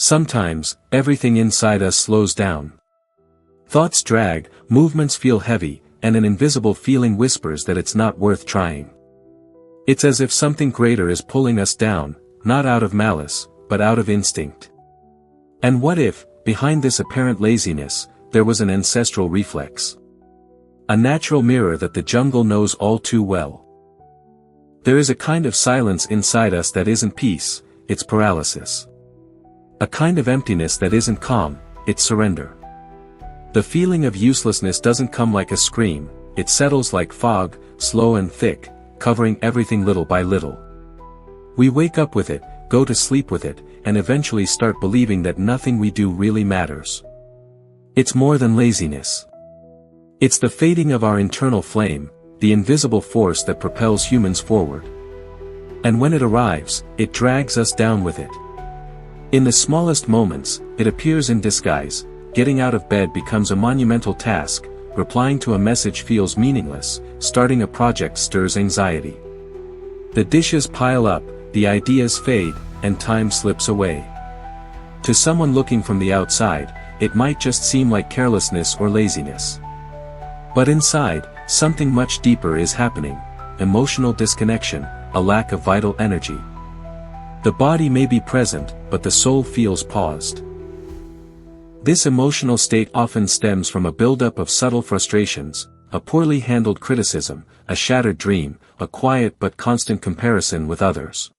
Sometimes, everything inside us slows down. Thoughts drag, movements feel heavy, and an invisible feeling whispers that it's not worth trying. It's as if something greater is pulling us down, not out of malice, but out of instinct. And what if, behind this apparent laziness, there was an ancestral reflex? A natural mirror that the jungle knows all too well. There is a kind of silence inside us that isn't peace, it's paralysis. A kind of emptiness that isn't calm, it's surrender. The feeling of uselessness doesn't come like a scream, it settles like fog, slow and thick, covering everything little by little. We wake up with it, go to sleep with it, and eventually start believing that nothing we do really matters. It's more than laziness. It's the fading of our internal flame, the invisible force that propels humans forward. And when it arrives, it drags us down with it. In the smallest moments, it appears in disguise. Getting out of bed becomes a monumental task, replying to a message feels meaningless, starting a project stirs anxiety. The dishes pile up, the ideas fade, and time slips away. To someone looking from the outside, it might just seem like carelessness or laziness. But inside, something much deeper is happening: emotional disconnection, a lack of vital energy. The body may be present, but the soul feels paused. This emotional state often stems from a buildup of subtle frustrations, a poorly handled criticism, a shattered dream, a quiet but constant comparison with others.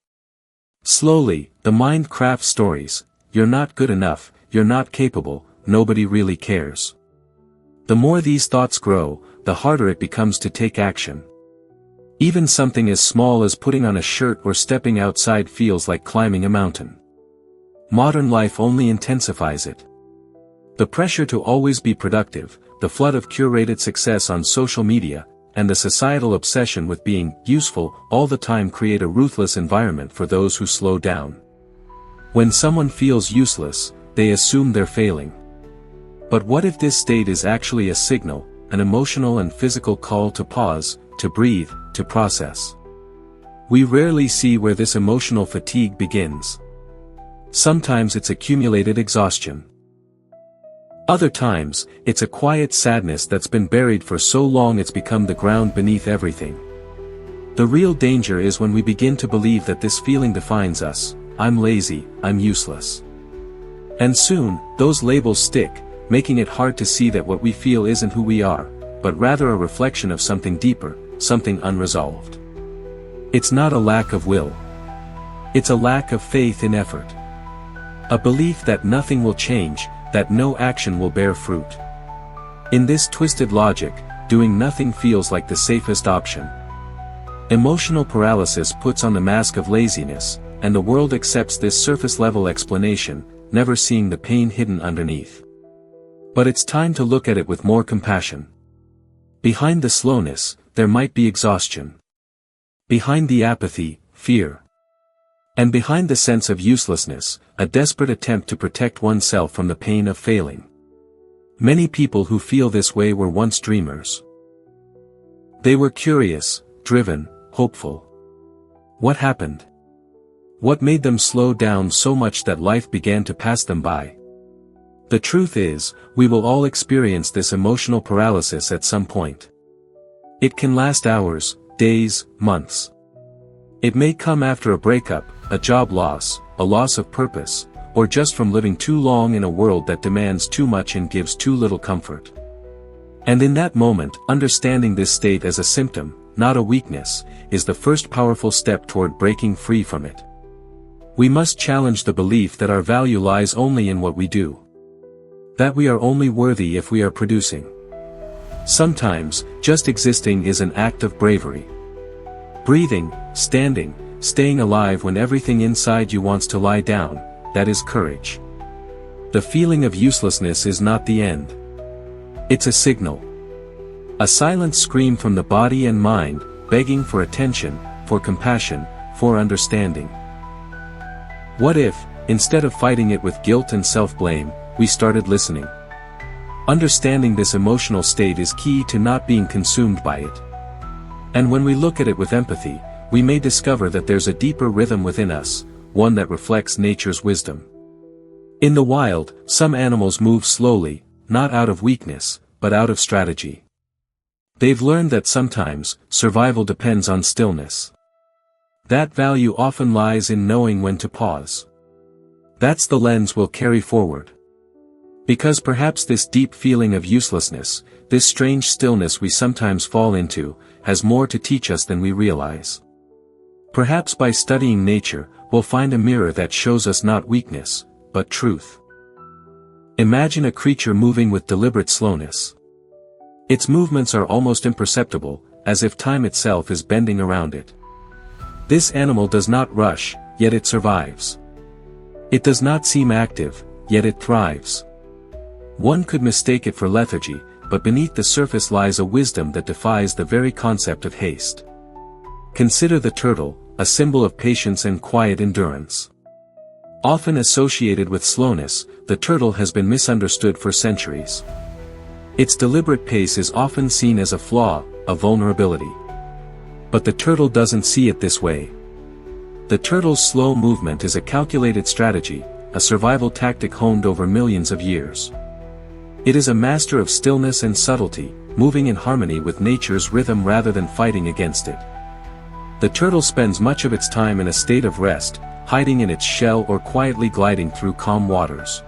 Slowly, the mind crafts stories: you're not good enough, you're not capable, nobody really cares. The more these thoughts grow, the harder it becomes to take action. Even something as small as putting on a shirt or stepping outside feels like climbing a mountain. Modern life only intensifies it. The pressure to always be productive, the flood of curated success on social media, and the societal obsession with being useful all the time create a ruthless environment for those who slow down. When someone feels useless, they assume they're failing. But what if this state is actually a signal, an emotional and physical call to pause, to breathe, to process? We rarely see where this emotional fatigue begins. Sometimes it's accumulated exhaustion. Other times, it's a quiet sadness that's been buried for so long it's become the ground beneath everything. The real danger is when we begin to believe that this feeling defines us: I'm lazy, I'm useless. And soon, those labels stick, making it hard to see that what we feel isn't who we are, but rather a reflection of something deeper, something unresolved. It's not a lack of will. It's a lack of faith in effort. A belief that nothing will change, that no action will bear fruit. In this twisted logic, doing nothing feels like the safest option. Emotional paralysis puts on the mask of laziness, and the world accepts this surface-level explanation, never seeing the pain hidden underneath. But it's time to look at it with more compassion. Behind the slowness, there might be exhaustion. Behind the apathy, fear. And behind the sense of uselessness, a desperate attempt to protect oneself from the pain of failing. Many people who feel this way were once dreamers. They were curious, driven, hopeful. What happened? What made them slow down so much that life began to pass them by? The truth is, we will all experience this emotional paralysis at some point. It can last hours, days, months. It may come after a breakup, a job loss, a loss of purpose, or just from living too long in a world that demands too much and gives too little comfort. And in that moment, understanding this state as a symptom, not a weakness, is the first powerful step toward breaking free from it. We must challenge the belief that our value lies only in what we do. That we are only worthy if we are producing. Sometimes, just existing is an act of bravery. Breathing, standing, staying alive when everything inside you wants to lie down, that is courage. The feeling of uselessness is not the end. It's a signal. A silent scream from the body and mind, begging for attention, for compassion, for understanding. What if, instead of fighting it with guilt and self-blame, we started listening? Understanding this emotional state is key to not being consumed by it. And when we look at it with empathy, we may discover that there's a deeper rhythm within us, one that reflects nature's wisdom. In the wild, some animals move slowly, not out of weakness, but out of strategy. They've learned that sometimes, survival depends on stillness. That value often lies in knowing when to pause. That's the lens we'll carry forward. Because perhaps this deep feeling of uselessness, this strange stillness we sometimes fall into, has more to teach us than we realize. Perhaps by studying nature, we'll find a mirror that shows us not weakness, but truth. Imagine a creature moving with deliberate slowness. Its movements are almost imperceptible, as if time itself is bending around it. This animal does not rush, yet it survives. It does not seem active, yet it thrives. One could mistake it for lethargy, but beneath the surface lies a wisdom that defies the very concept of haste. Consider the turtle, a symbol of patience and quiet endurance. Often associated with slowness, the turtle has been misunderstood for centuries. Its deliberate pace is often seen as a flaw, a vulnerability. But the turtle doesn't see it this way. The turtle's slow movement is a calculated strategy, a survival tactic honed over millions of years. It is a master of stillness and subtlety, moving in harmony with nature's rhythm rather than fighting against it. The turtle spends much of its time in a state of rest, hiding in its shell or quietly gliding through calm waters.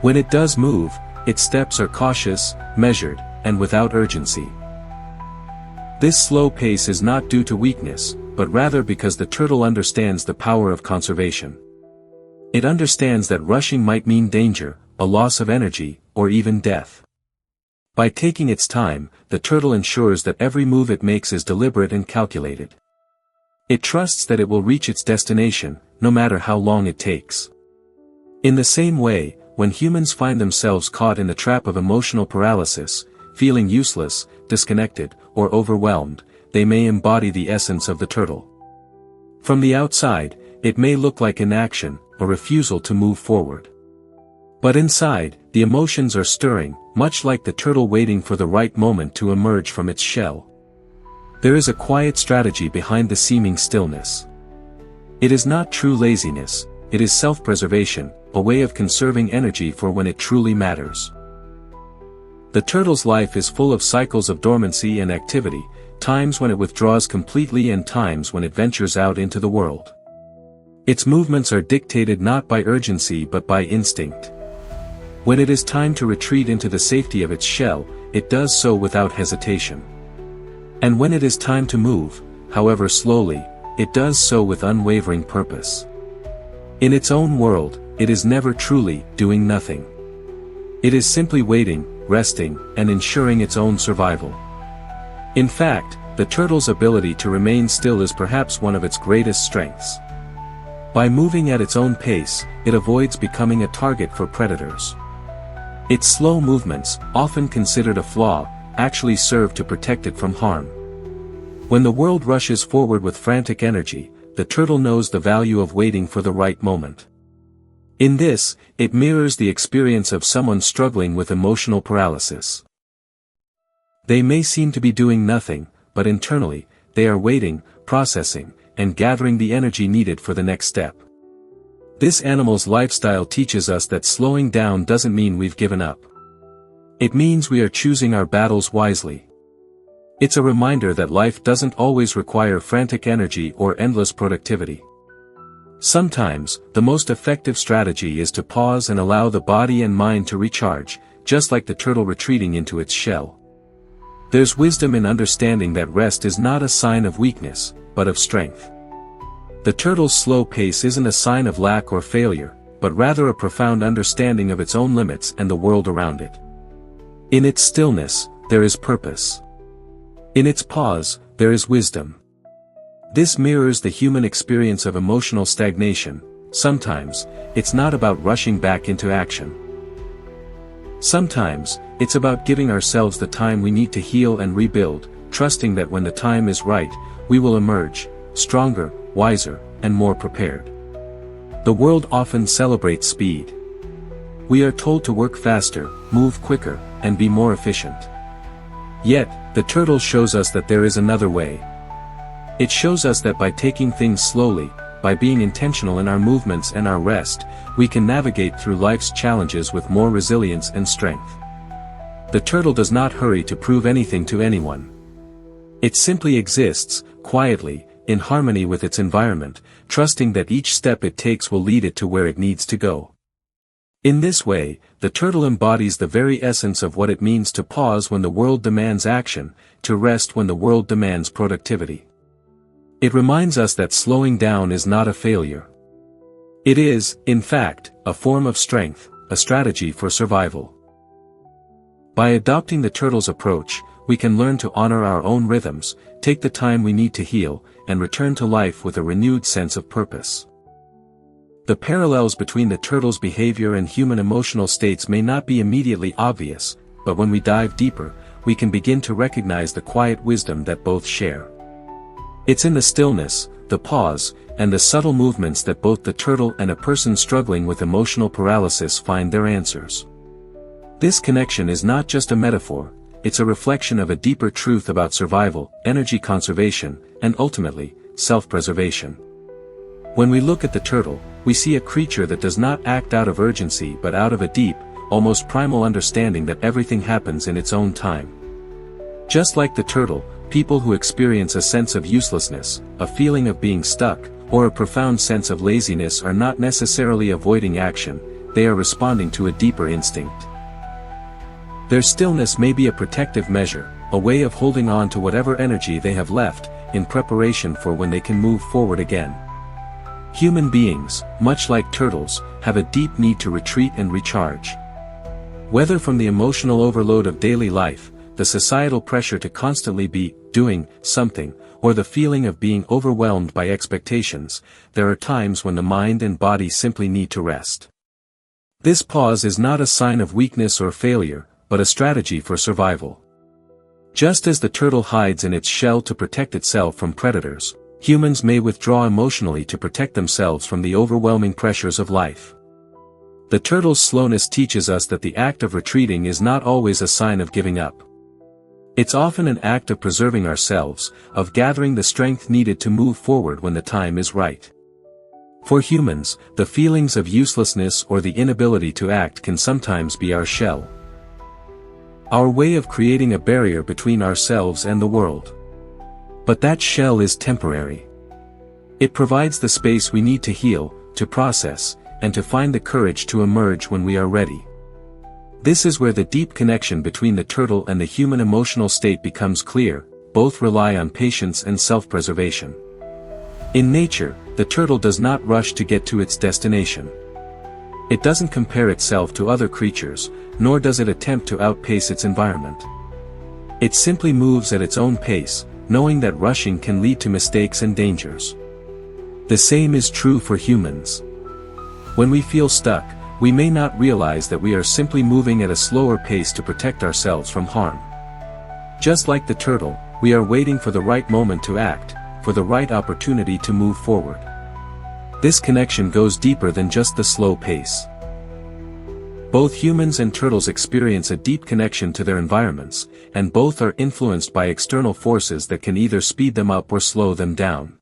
When it does move, its steps are cautious, measured, and without urgency. This slow pace is not due to weakness, but rather because the turtle understands the power of conservation. It understands that rushing might mean danger, a loss of energy, or even death. By taking its time, the turtle ensures that every move it makes is deliberate and calculated. It trusts that it will reach its destination, no matter how long it takes. In the same way, when humans find themselves caught in the trap of emotional paralysis, feeling useless, disconnected, or overwhelmed, they may embody the essence of the turtle. From the outside, it may look like inaction, a refusal to move forward. But inside, the emotions are stirring, much like the turtle waiting for the right moment to emerge from its shell. There is a quiet strategy behind the seeming stillness. It is not true laziness, it is self-preservation, a way of conserving energy for when it truly matters. The turtle's life is full of cycles of dormancy and activity, times when it withdraws completely and times when it ventures out into the world. Its movements are dictated not by urgency but by instinct. When it is time to retreat into the safety of its shell, it does so without hesitation. And when it is time to move, however slowly, it does so with unwavering purpose. In its own world, it is never truly doing nothing. It is simply waiting, resting, and ensuring its own survival. In fact, the turtle's ability to remain still is perhaps one of its greatest strengths. By moving at its own pace, it avoids becoming a target for predators. Its slow movements, often considered a flaw, actually serve to protect it from harm. When the world rushes forward with frantic energy, the turtle knows the value of waiting for the right moment. In this, it mirrors the experience of someone struggling with emotional paralysis. They may seem to be doing nothing, but internally, they are waiting, processing, and gathering the energy needed for the next step. This animal's lifestyle teaches us that slowing down doesn't mean we've given up. It means we are choosing our battles wisely. It's a reminder that life doesn't always require frantic energy or endless productivity. Sometimes, the most effective strategy is to pause and allow the body and mind to recharge, just like the turtle retreating into its shell. There's wisdom in understanding that rest is not a sign of weakness, but of strength. The turtle's slow pace isn't a sign of lack or failure, but rather a profound understanding of its own limits and the world around it. In its stillness, there is purpose. In its pause, there is wisdom. This mirrors the human experience of emotional stagnation. Sometimes, it's not about rushing back into action. Sometimes, it's about giving ourselves the time we need to heal and rebuild, trusting that when the time is right, we will emerge, stronger, wiser, and more prepared. The world often celebrates speed. We are told to work faster, move quicker, and be more efficient. Yet, the turtle shows us that there is another way. It shows us that by taking things slowly, by by being intentional in our movements and our rest, we can navigate through life's challenges with more resilience and strength. The turtle does not hurry to prove anything to anyone. It simply exists, quietly, in harmony with its environment, trusting that each step it takes will lead it to where it needs to go. In this way, the turtle embodies the very essence of what it means to pause when the world demands action, to rest when the world demands productivity. It reminds us that slowing down is not a failure. It is, in fact, a form of strength, a strategy for survival. By adopting the turtle's approach, we can learn to honor our own rhythms, take the time we need to heal, and return to life with a renewed sense of purpose. The parallels between the turtle's behavior and human emotional states may not be immediately obvious, but when we dive deeper, we can begin to recognize the quiet wisdom that both share. It's in the stillness, the pause, and the subtle movements that both the turtle and a person struggling with emotional paralysis find their answers. This connection is not just a metaphor, it's a reflection of a deeper truth about survival, energy conservation, and ultimately, self-preservation. When we look at the turtle, we see a creature that does not act out of urgency but out of a deep, almost primal understanding that everything happens in its own time. Just like the turtle, people who experience a sense of uselessness, a feeling of being stuck, or a profound sense of laziness are not necessarily avoiding action, they are responding to a deeper instinct. Their stillness may be a protective measure, a way of holding on to whatever energy they have left, in preparation for when they can move forward again. Human beings, much like turtles, have a deep need to retreat and recharge. Whether from the emotional overload of daily life, the societal pressure to constantly be doing something, or the feeling of being overwhelmed by expectations, there are times when the mind and body simply need to rest. This pause is not a sign of weakness or failure, but a strategy for survival. Just as the turtle hides in its shell to protect itself from predators, humans may withdraw emotionally to protect themselves from the overwhelming pressures of life. The turtle's slowness teaches us that the act of retreating is not always a sign of giving up. It's often an act of preserving ourselves, of gathering the strength needed to move forward when the time is right. For humans, the feelings of uselessness or the inability to act can sometimes be our shell. Our way of creating a barrier between ourselves and the world. But that shell is temporary. It provides the space we need to heal, to process, and to find the courage to emerge when we are ready. This is where the deep connection between the turtle and the human emotional state becomes clear. Both rely on patience and self-preservation. In nature, the turtle does not rush to get to its destination. It doesn't compare itself to other creatures, nor does it attempt to outpace its environment. It simply moves at its own pace, knowing that rushing can lead to mistakes and dangers. The same is true for humans. When we feel stuck, we may not realize that we are simply moving at a slower pace to protect ourselves from harm. Just like the turtle, we are waiting for the right moment to act, for the right opportunity to move forward. This connection goes deeper than just the slow pace. Both humans and turtles experience a deep connection to their environments, and both are influenced by external forces that can either speed them up or slow them down.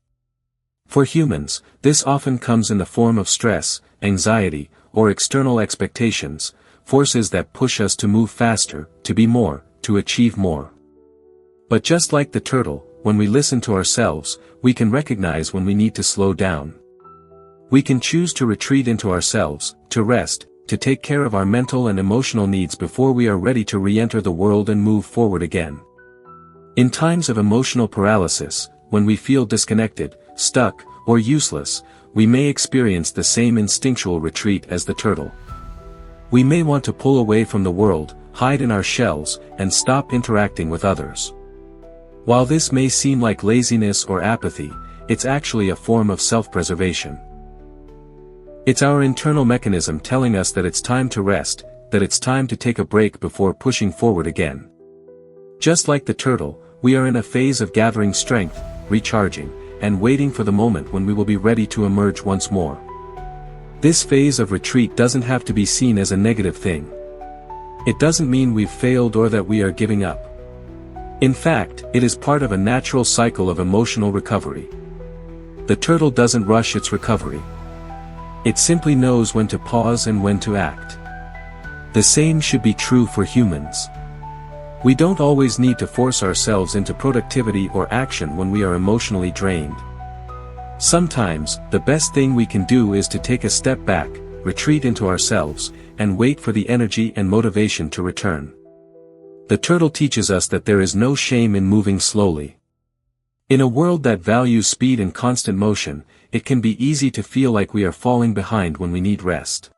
For humans, this often comes in the form of stress, anxiety, or external expectations, forces that push us to move faster, to be more, to achieve more. But just like the turtle, when we listen to ourselves, we can recognize when we need to slow down. We can choose to retreat into ourselves, to rest, to take care of our mental and emotional needs before we are ready to re-enter the world and move forward again. In times of emotional paralysis, when we feel disconnected, stuck, or useless, we may experience the same instinctual retreat as the turtle. We may want to pull away from the world, hide in our shells, and stop interacting with others. While this may seem like laziness or apathy, it's actually a form of self-preservation. It's our internal mechanism telling us that it's time to rest, that it's time to take a break before pushing forward again. Just like the turtle, we are in a phase of gathering strength, recharging, and waiting for the moment when we will be ready to emerge once more. This phase of retreat doesn't have to be seen as a negative thing. It doesn't mean we've failed or that we are giving up. In fact, it is part of a natural cycle of emotional recovery. The turtle doesn't rush its recovery. It simply knows when to pause and when to act. The same should be true for humans. We don't always need to force ourselves into productivity or action when we are emotionally drained. Sometimes, the best thing we can do is to take a step back, retreat into ourselves, and wait for the energy and motivation to return. The turtle teaches us that there is no shame in moving slowly. In a world that values speed and constant motion, it can be easy to feel like we are falling behind when we need rest.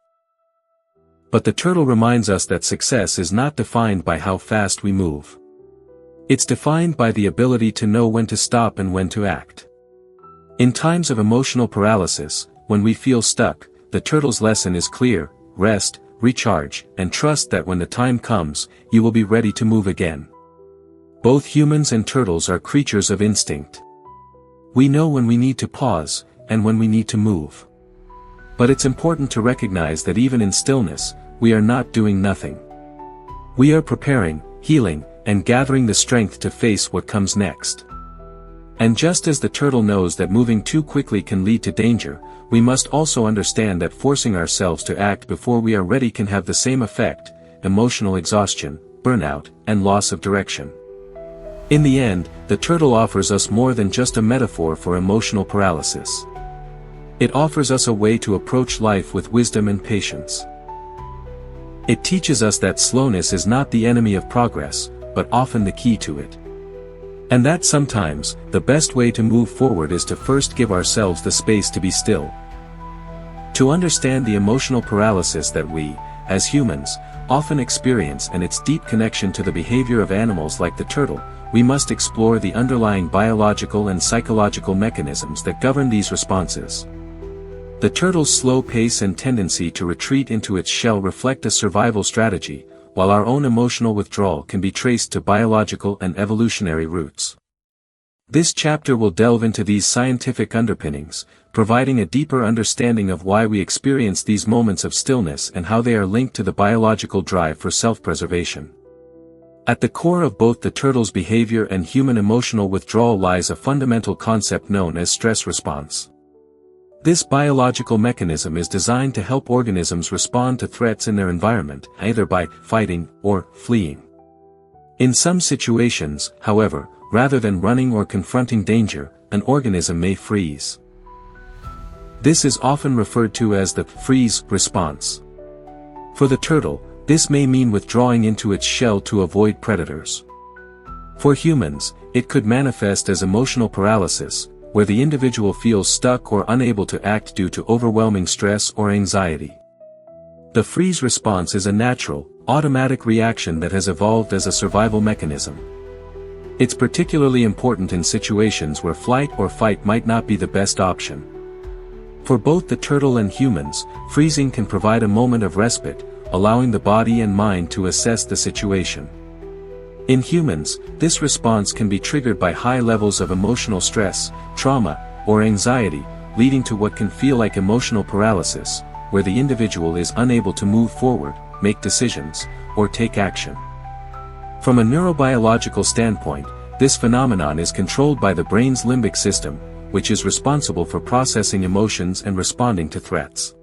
But the turtle reminds us that success is not defined by how fast we move. It's defined by the ability to know when to stop and when to act. In times of emotional paralysis, when we feel stuck, the turtle's lesson is clear: rest, recharge, and trust that when the time comes, you will be ready to move again. Both humans and turtles are creatures of instinct. We know when we need to pause, and when we need to move. But it's important to recognize that even in stillness, we are not doing nothing. We are preparing, healing, and gathering the strength to face what comes next. And just as the turtle knows that moving too quickly can lead to danger, we must also understand that forcing ourselves to act before we are ready can have the same effect: emotional exhaustion, burnout, and loss of direction. In the end, the turtle offers us more than just a metaphor for emotional paralysis. It offers us a way to approach life with wisdom and patience. It teaches us that slowness is not the enemy of progress, but often the key to it. And that sometimes, the best way to move forward is to first give ourselves the space to be still. To understand the emotional paralysis that we, as humans, often experience and its deep connection to the behavior of animals like the turtle, we must explore the underlying biological and psychological mechanisms that govern these responses. The turtle's slow pace and tendency to retreat into its shell reflect a survival strategy, while our own emotional withdrawal can be traced to biological and evolutionary roots. This chapter will delve into these scientific underpinnings, providing a deeper understanding of why we experience these moments of stillness and how they are linked to the biological drive for self-preservation. At the core of both the turtle's behavior and human emotional withdrawal lies a fundamental concept known as stress response. This biological mechanism is designed to help organisms respond to threats in their environment, either by fighting or fleeing. In some situations, however, rather than running or confronting danger, an organism may freeze. This is often referred to as the freeze response. For the turtle, this may mean withdrawing into its shell to avoid predators. For humans, it could manifest as emotional paralysis, where the individual feels stuck or unable to act due to overwhelming stress or anxiety. The freeze response is a natural, automatic reaction that has evolved as a survival mechanism. It's particularly important in situations where flight or fight might not be the best option. For both the turtle and humans, freezing can provide a moment of respite, allowing the body and mind to assess the situation. In humans, this response can be triggered by high levels of emotional stress, trauma, or anxiety, leading to what can feel like emotional paralysis, where the individual is unable to move forward, make decisions, or take action. From a neurobiological standpoint, this phenomenon is controlled by the brain's limbic system, which is responsible for processing emotions and responding to threats.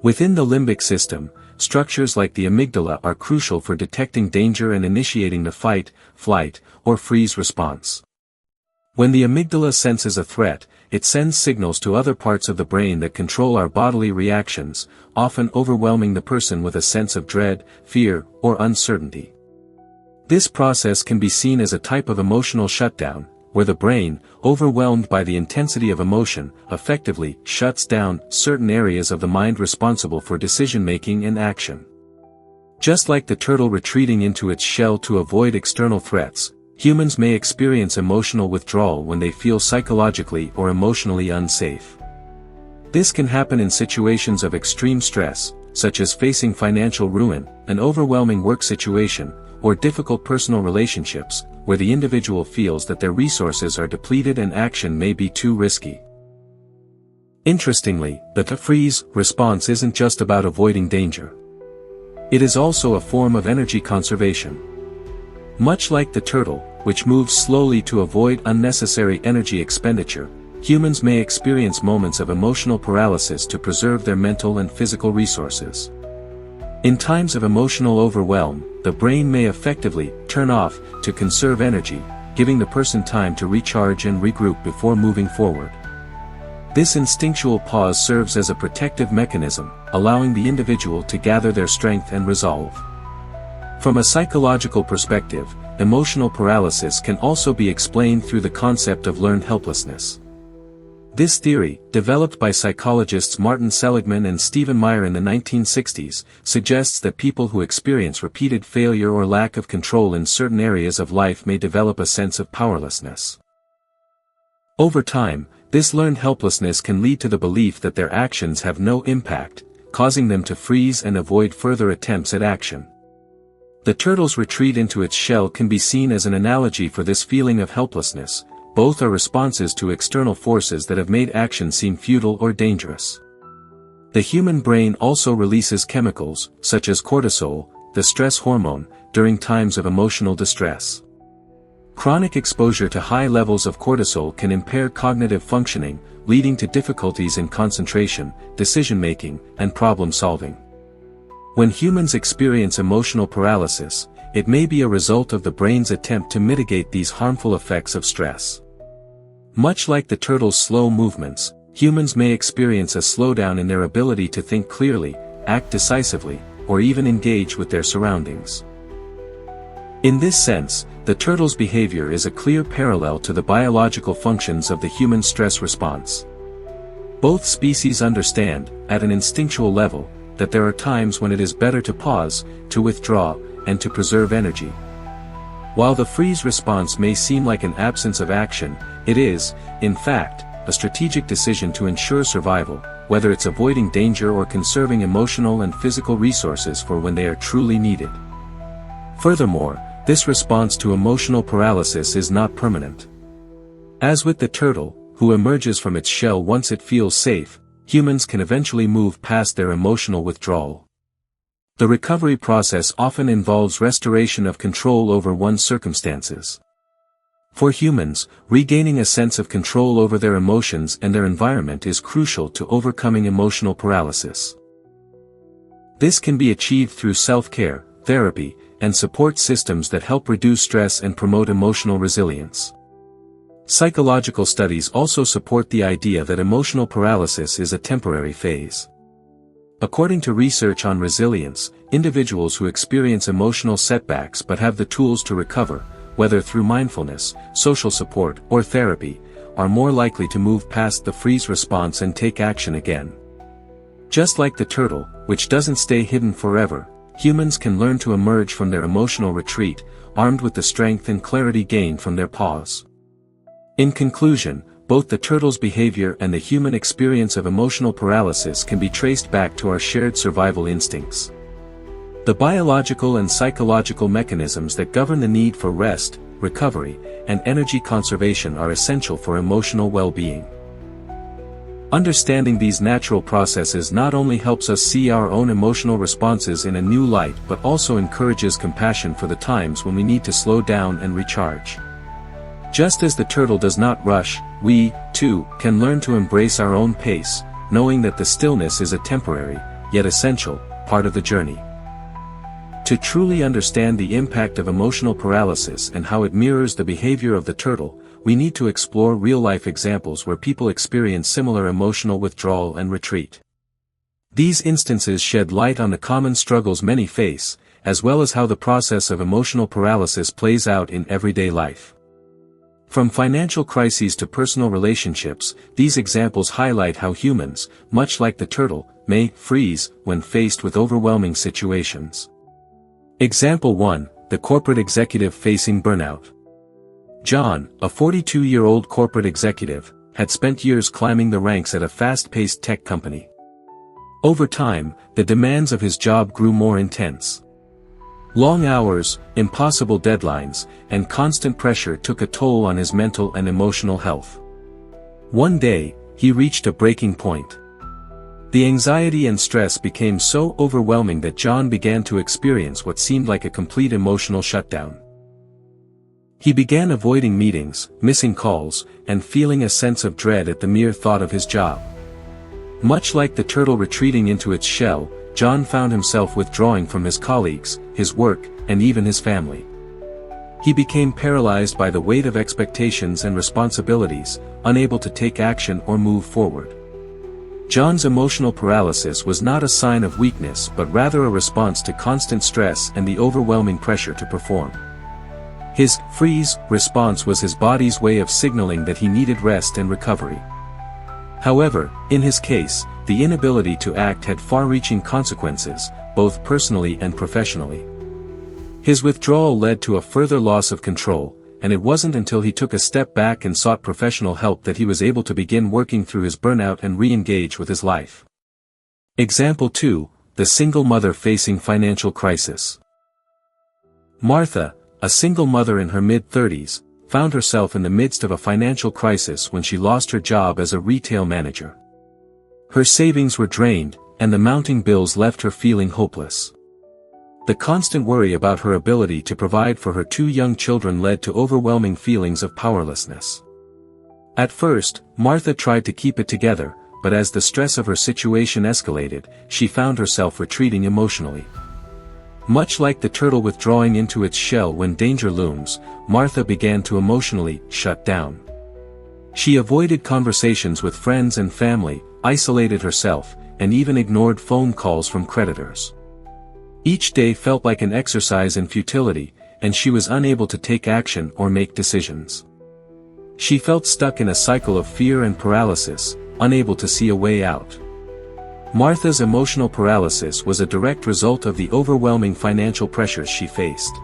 Within the limbic system, structures like the amygdala are crucial for detecting danger and initiating the fight, flight, or freeze response. When the amygdala senses a threat, it sends signals to other parts of the brain that control our bodily reactions, often overwhelming the person with a sense of dread, fear, or uncertainty. This process can be seen as a type of emotional shutdown, where the brain, overwhelmed by the intensity of emotion, effectively shuts down certain areas of the mind responsible for decision-making and action. Just like the turtle retreating into its shell to avoid external threats, humans may experience emotional withdrawal when they feel psychologically or emotionally unsafe. This can happen in situations of extreme stress, such as facing financial ruin, an overwhelming work situation, or difficult personal relationships, where the individual feels that their resources are depleted and action may be too risky. Interestingly, the freeze response isn't just about avoiding danger. It is also a form of energy conservation. Much like the turtle, which moves slowly to avoid unnecessary energy expenditure, humans may experience moments of emotional paralysis to preserve their mental and physical resources. In times of emotional overwhelm, the brain may effectively turn off to conserve energy, giving the person time to recharge and regroup before moving forward. This instinctual pause serves as a protective mechanism, allowing the individual to gather their strength and resolve. From a psychological perspective, emotional paralysis can also be explained through the concept of learned helplessness. This theory, developed by psychologists Martin Seligman and Stephen Meyer in the 1960s, suggests that people who experience repeated failure or lack of control in certain areas of life may develop a sense of powerlessness. Over time, this learned helplessness can lead to the belief that their actions have no impact, causing them to freeze and avoid further attempts at action. The turtle's retreat into its shell can be seen as an analogy for this feeling of helplessness. Both are responses to external forces that have made action seem futile or dangerous. The human brain also releases chemicals, such as cortisol, the stress hormone, during times of emotional distress. Chronic exposure to high levels of cortisol can impair cognitive functioning, leading to difficulties in concentration, decision-making, and problem-solving. When humans experience emotional paralysis, it may be a result of the brain's attempt to mitigate these harmful effects of stress. Much like the turtle's slow movements, humans may experience a slowdown in their ability to think clearly, act decisively, or even engage with their surroundings. In this sense, the turtle's behavior is a clear parallel to the biological functions of the human stress response. Both species understand, at an instinctual level, that there are times when it is better to pause, to withdraw, and to preserve energy. While the freeze response may seem like an absence of action, it is, in fact, a strategic decision to ensure survival, whether it's avoiding danger or conserving emotional and physical resources for when they are truly needed. Furthermore, this response to emotional paralysis is not permanent. As with the turtle, who emerges from its shell once it feels safe, humans can eventually move past their emotional withdrawal. The recovery process often involves restoration of control over one's circumstances. For humans, regaining a sense of control over their emotions and their environment is crucial to overcoming emotional paralysis. This can be achieved through self-care, therapy, and support systems that help reduce stress and promote emotional resilience. Psychological studies also support the idea that emotional paralysis is a temporary phase. According to research on resilience, individuals who experience emotional setbacks but have the tools to recover, whether through mindfulness, social support, or therapy, are more likely to move past the freeze response and take action again. Just like the turtle, which doesn't stay hidden forever, humans can learn to emerge from their emotional retreat, armed with the strength and clarity gained from their pause. In conclusion, both the turtle's behavior and the human experience of emotional paralysis can be traced back to our shared survival instincts. The biological and psychological mechanisms that govern the need for rest, recovery, and energy conservation are essential for emotional well-being. Understanding these natural processes not only helps us see our own emotional responses in a new light but also encourages compassion for the times when we need to slow down and recharge. Just as the turtle does not rush, we, too, can learn to embrace our own pace, knowing that the stillness is a temporary, yet essential, part of the journey. To truly understand the impact of emotional paralysis and how it mirrors the behavior of the turtle, we need to explore real-life examples where people experience similar emotional withdrawal and retreat. These instances shed light on the common struggles many face, as well as how the process of emotional paralysis plays out in everyday life. From financial crises to personal relationships, these examples highlight how humans, much like the turtle, may freeze when faced with overwhelming situations. Example 1, the corporate executive facing burnout. John, a 42-year-old corporate executive, had spent years climbing the ranks at a fast-paced tech company. Over time, the demands of his job grew more intense. Long hours, impossible deadlines, and constant pressure took a toll on his mental and emotional health. One day, he reached a breaking point. The anxiety and stress became so overwhelming that John began to experience what seemed like a complete emotional shutdown. He began avoiding meetings, missing calls, and feeling a sense of dread at the mere thought of his job. Much like the turtle retreating into its shell, John found himself withdrawing from his colleagues, his work, and even his family. He became paralyzed by the weight of expectations and responsibilities, unable to take action or move forward. John's emotional paralysis was not a sign of weakness but rather a response to constant stress and the overwhelming pressure to perform. His freeze response was his body's way of signaling that he needed rest and recovery. However, in his case, the inability to act had far-reaching consequences, both personally and professionally. His withdrawal led to a further loss of control, and it wasn't until he took a step back and sought professional help that he was able to begin working through his burnout and re-engage with his life. Example 2, the single mother facing financial crisis. Martha, a single mother in her mid-30s, found herself in the midst of a financial crisis when she lost her job as a retail manager. Her savings were drained, and the mounting bills left her feeling hopeless. The constant worry about her ability to provide for her 2 young children led to overwhelming feelings of powerlessness. At first, Martha tried to keep it together, but as the stress of her situation escalated, she found herself retreating emotionally. Much like the turtle withdrawing into its shell when danger looms, Martha began to emotionally shut down. She avoided conversations with friends and family, isolated herself, and even ignored phone calls from creditors. Each day felt like an exercise in futility, and she was unable to take action or make decisions. She felt stuck in a cycle of fear and paralysis, unable to see a way out. Martha's emotional paralysis was a direct result of the overwhelming financial pressures she faced.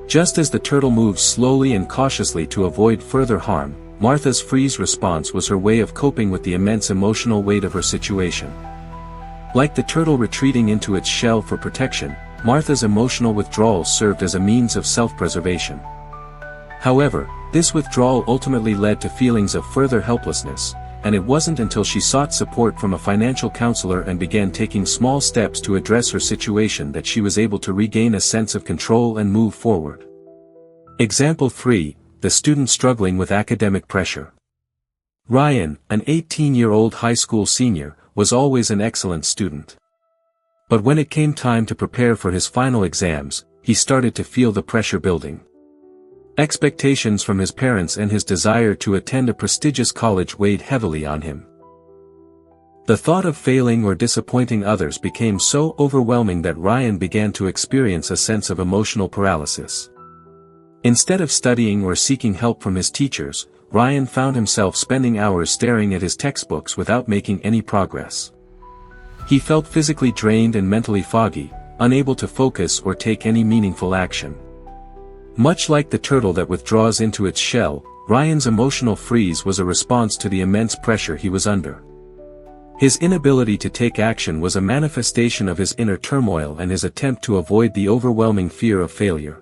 Just as the turtle moved slowly and cautiously to avoid further harm, Martha's freeze response was her way of coping with the immense emotional weight of her situation. Like the turtle retreating into its shell for protection, Martha's emotional withdrawal served as a means of self-preservation. However, this withdrawal ultimately led to feelings of further helplessness, and it wasn't until she sought support from a financial counselor and began taking small steps to address her situation that she was able to regain a sense of control and move forward. Example 3, the student struggling with academic pressure. Ryan, an 18-year-old high school senior, was always an excellent student. But when it came time to prepare for his final exams, he started to feel the pressure building. Expectations from his parents and his desire to attend a prestigious college weighed heavily on him. The thought of failing or disappointing others became so overwhelming that Ryan began to experience a sense of emotional paralysis. Instead of studying or seeking help from his teachers, Ryan found himself spending hours staring at his textbooks without making any progress. He felt physically drained and mentally foggy, unable to focus or take any meaningful action. Much like the turtle that withdraws into its shell, Ryan's emotional freeze was a response to the immense pressure he was under. His inability to take action was a manifestation of his inner turmoil and his attempt to avoid the overwhelming fear of failure.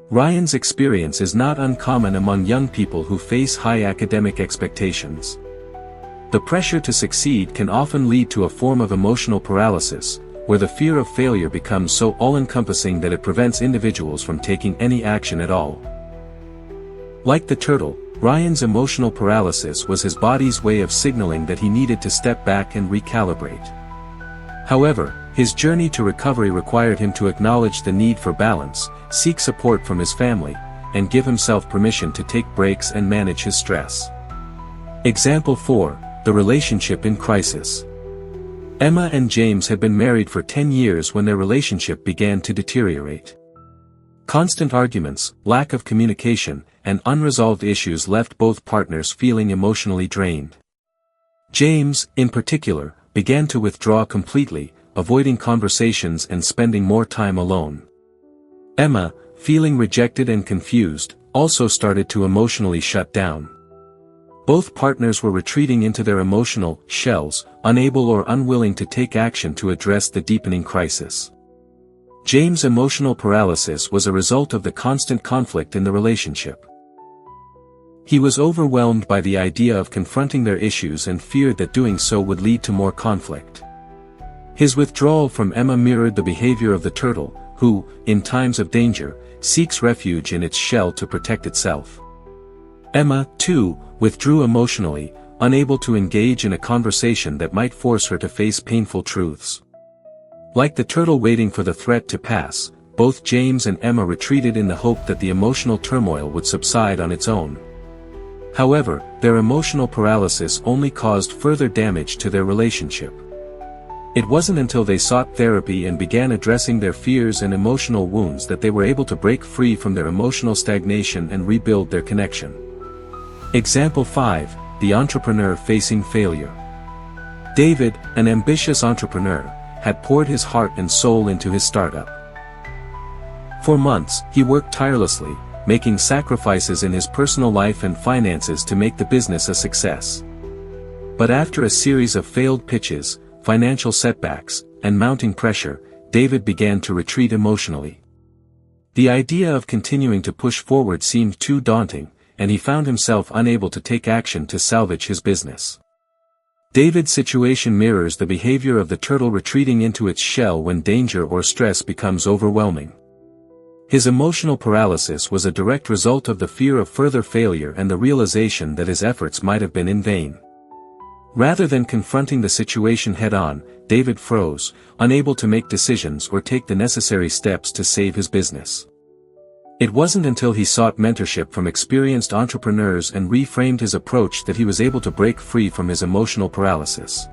Ryan's experience is not uncommon among young people who face high academic expectations. The pressure to succeed can often lead to a form of emotional paralysis, where the fear of failure becomes so all-encompassing that it prevents individuals from taking any action at all. Like the turtle, Ryan's emotional paralysis was his body's way of signaling that he needed to step back and recalibrate. However, his journey to recovery required him to acknowledge the need for balance, seek support from his family, and give himself permission to take breaks and manage his stress. Example 4, the relationship in crisis. Emma and James had been married for 10 years when their relationship began to deteriorate. Constant arguments, lack of communication, and unresolved issues left both partners feeling emotionally drained. James, in particular, began to withdraw completely, avoiding conversations and spending more time alone. Emma, feeling rejected and confused, also started to emotionally shut down. Both partners were retreating into their emotional shells, unable or unwilling to take action to address the deepening crisis. James' emotional paralysis was a result of the constant conflict in the relationship. He was overwhelmed by the idea of confronting their issues and feared that doing so would lead to more conflict. His withdrawal from Emma mirrored the behavior of the turtle, who, in times of danger, seeks refuge in its shell to protect itself. Emma, too, withdrew emotionally, unable to engage in a conversation that might force her to face painful truths. Like the turtle waiting for the threat to pass, both James and Emma retreated in the hope that the emotional turmoil would subside on its own. However, their emotional paralysis only caused further damage to their relationship. It wasn't until they sought therapy and began addressing their fears and emotional wounds that they were able to break free from their emotional stagnation and rebuild their connection. Example 5, the entrepreneur facing failure. David, an ambitious entrepreneur, had poured his heart and soul into his startup. For months, he worked tirelessly, making sacrifices in his personal life and finances to make the business a success. But after a series of failed pitches, financial setbacks, and mounting pressure, David began to retreat emotionally. The idea of continuing to push forward seemed too daunting, and he found himself unable to take action to salvage his business. David's situation mirrors the behavior of the turtle retreating into its shell when danger or stress becomes overwhelming. His emotional paralysis was a direct result of the fear of further failure and the realization that his efforts might have been in vain. Rather than confronting the situation head-on, David froze, unable to make decisions or take the necessary steps to save his business. It wasn't until he sought mentorship from experienced entrepreneurs and reframed his approach that he was able to break free from his emotional paralysis.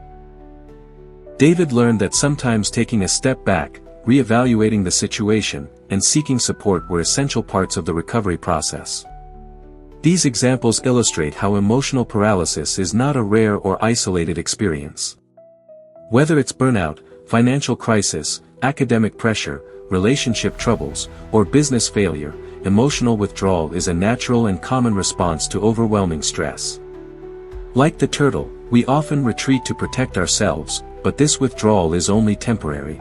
David learned that sometimes taking a step back, reevaluating the situation, and seeking support were essential parts of the recovery process. These examples illustrate how emotional paralysis is not a rare or isolated experience. Whether it's burnout, financial crisis, academic pressure, relationship troubles, or business failure, emotional withdrawal is a natural and common response to overwhelming stress. Like the turtle, we often retreat to protect ourselves, but this withdrawal is only temporary.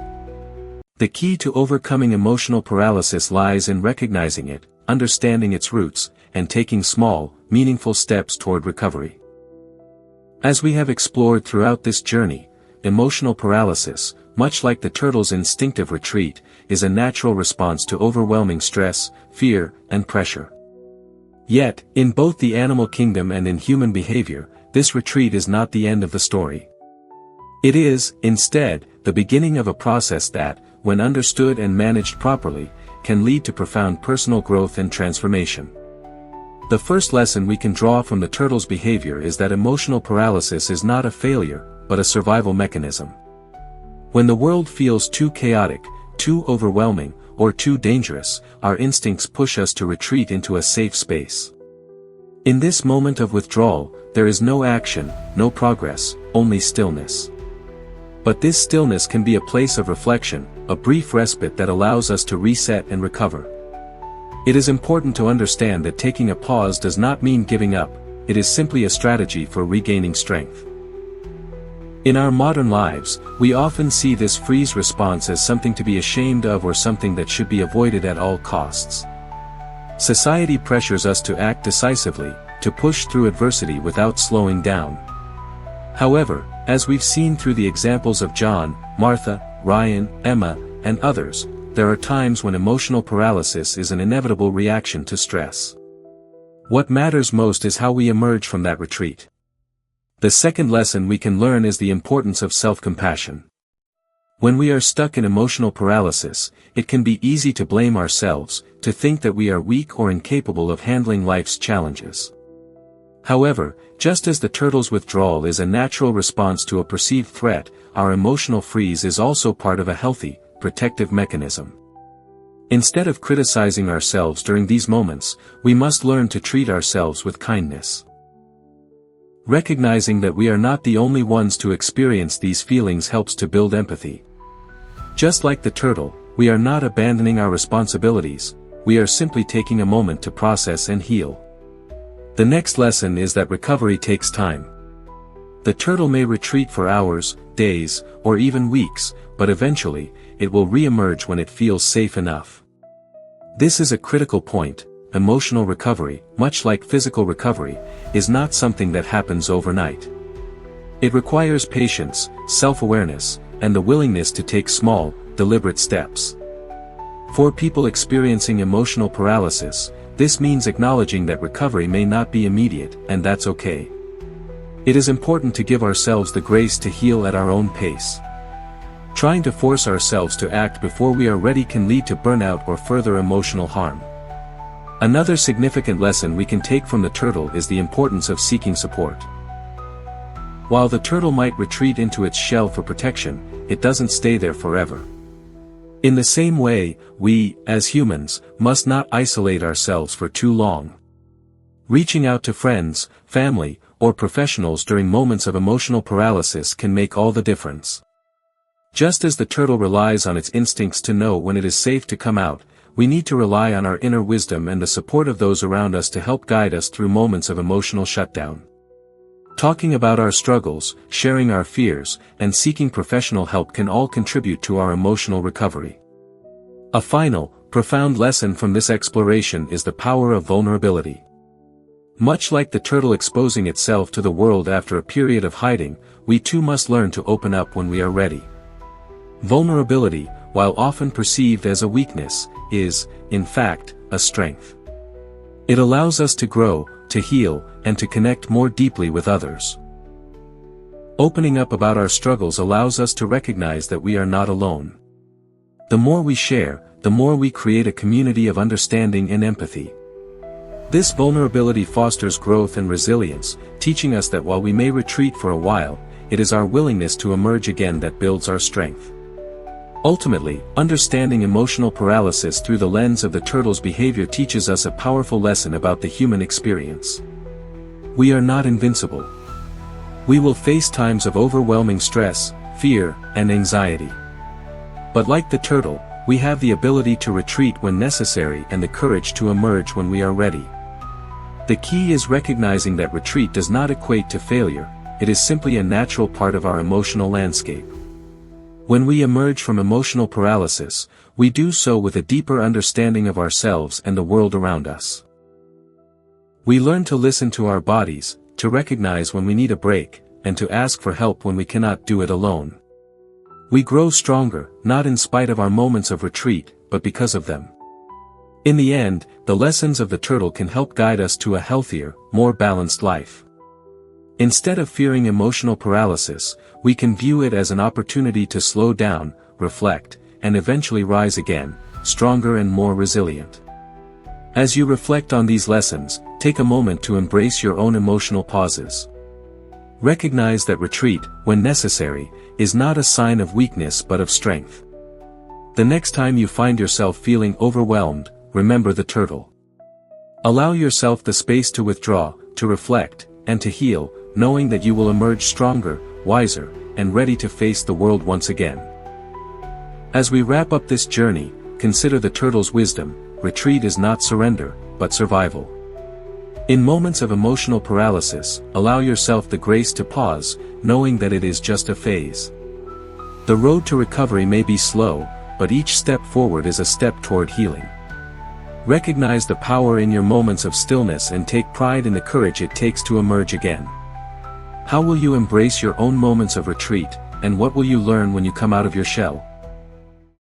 The key to overcoming emotional paralysis lies in recognizing it, understanding its roots, and taking small, meaningful steps toward recovery. As we have explored throughout this journey, emotional paralysis, much like the turtle's instinctive retreat, is a natural response to overwhelming stress, fear, and pressure. Yet, in both the animal kingdom and in human behavior, this retreat is not the end of the story. It is, instead, the beginning of a process that, when understood and managed properly, can lead to profound personal growth and transformation. The first lesson we can draw from the turtle's behavior is that emotional paralysis is not a failure, but a survival mechanism. When the world feels too chaotic, too overwhelming, or too dangerous, our instincts push us to retreat into a safe space. In this moment of withdrawal, there is no action, no progress, only stillness. But this stillness can be a place of reflection, a brief respite that allows us to reset and recover. It is important to understand that taking a pause does not mean giving up, it is simply a strategy for regaining strength. In our modern lives, we often see this freeze response as something to be ashamed of or something that should be avoided at all costs. Society pressures us to act decisively, to push through adversity without slowing down. However, as we've seen through the examples of John, Martha, Ryan, Emma, and others, there are times when emotional paralysis is an inevitable reaction to stress. What matters most is how we emerge from that retreat. The second lesson we can learn is the importance of self-compassion. When we are stuck in emotional paralysis, it can be easy to blame ourselves, to think that we are weak or incapable of handling life's challenges. However, just as the turtle's withdrawal is a natural response to a perceived threat, our emotional freeze is also part of a healthy, protective mechanism. Instead of criticizing ourselves during these moments, we must learn to treat ourselves with kindness. Recognizing that we are not the only ones to experience these feelings helps to build empathy. Just like the turtle, we are not abandoning our responsibilities, we are simply taking a moment to process and heal. The next lesson is that recovery takes time. The turtle may retreat for hours, days, or even weeks, but eventually, it will re-emerge when it feels safe enough. This is a critical point. Emotional recovery, much like physical recovery, is not something that happens overnight. It requires patience, self-awareness, and the willingness to take small, deliberate steps. For people experiencing emotional paralysis, this means acknowledging that recovery may not be immediate, and that's okay. It is important to give ourselves the grace to heal at our own pace. Trying to force ourselves to act before we are ready can lead to burnout or further emotional harm. Another significant lesson we can take from the turtle is the importance of seeking support. While the turtle might retreat into its shell for protection, it doesn't stay there forever. In the same way, we, as humans, must not isolate ourselves for too long. Reaching out to friends, family, or professionals during moments of emotional paralysis can make all the difference. Just as the turtle relies on its instincts to know when it is safe to come out, we need to rely on our inner wisdom and the support of those around us to help guide us through moments of emotional shutdown. Talking about our struggles, sharing our fears, and seeking professional help can all contribute to our emotional recovery. A final, profound lesson from this exploration is the power of vulnerability. Much like the turtle exposing itself to the world after a period of hiding, we too must learn to open up when we are ready. Vulnerability, while often perceived as a weakness, is, in fact, a strength. It allows us to grow, to heal, and to connect more deeply with others. Opening up about our struggles allows us to recognize that we are not alone. The more we share, the more we create a community of understanding and empathy. This vulnerability fosters growth and resilience, teaching us that while we may retreat for a while, it is our willingness to emerge again that builds our strength. Ultimately, understanding emotional paralysis through the lens of the turtle's behavior teaches us a powerful lesson about the human experience. We are not invincible. We will face times of overwhelming stress, fear, and anxiety. But like the turtle, we have the ability to retreat when necessary and the courage to emerge when we are ready. The key is recognizing that retreat does not equate to failure, it is simply a natural part of our emotional landscape. When we emerge from emotional paralysis, we do so with a deeper understanding of ourselves and the world around us. We learn to listen to our bodies, to recognize when we need a break, and to ask for help when we cannot do it alone. We grow stronger, not in spite of our moments of retreat, but because of them. In the end, the lessons of the turtle can help guide us to a healthier, more balanced life. Instead of fearing emotional paralysis, we can view it as an opportunity to slow down, reflect, and eventually rise again, stronger and more resilient. As you reflect on these lessons, take a moment to embrace your own emotional pauses. Recognize that retreat, when necessary, is not a sign of weakness but of strength. The next time you find yourself feeling overwhelmed, remember the turtle. Allow yourself the space to withdraw, to reflect, and to heal, knowing that you will emerge stronger, wiser, and ready to face the world once again. As we wrap up this journey, consider the turtle's wisdom: retreat is not surrender, but survival. In moments of emotional paralysis, allow yourself the grace to pause, knowing that it is just a phase. The road to recovery may be slow, but each step forward is a step toward healing. Recognize the power in your moments of stillness and take pride in the courage it takes to emerge again. How will you embrace your own moments of retreat, and what will you learn when you come out of your shell?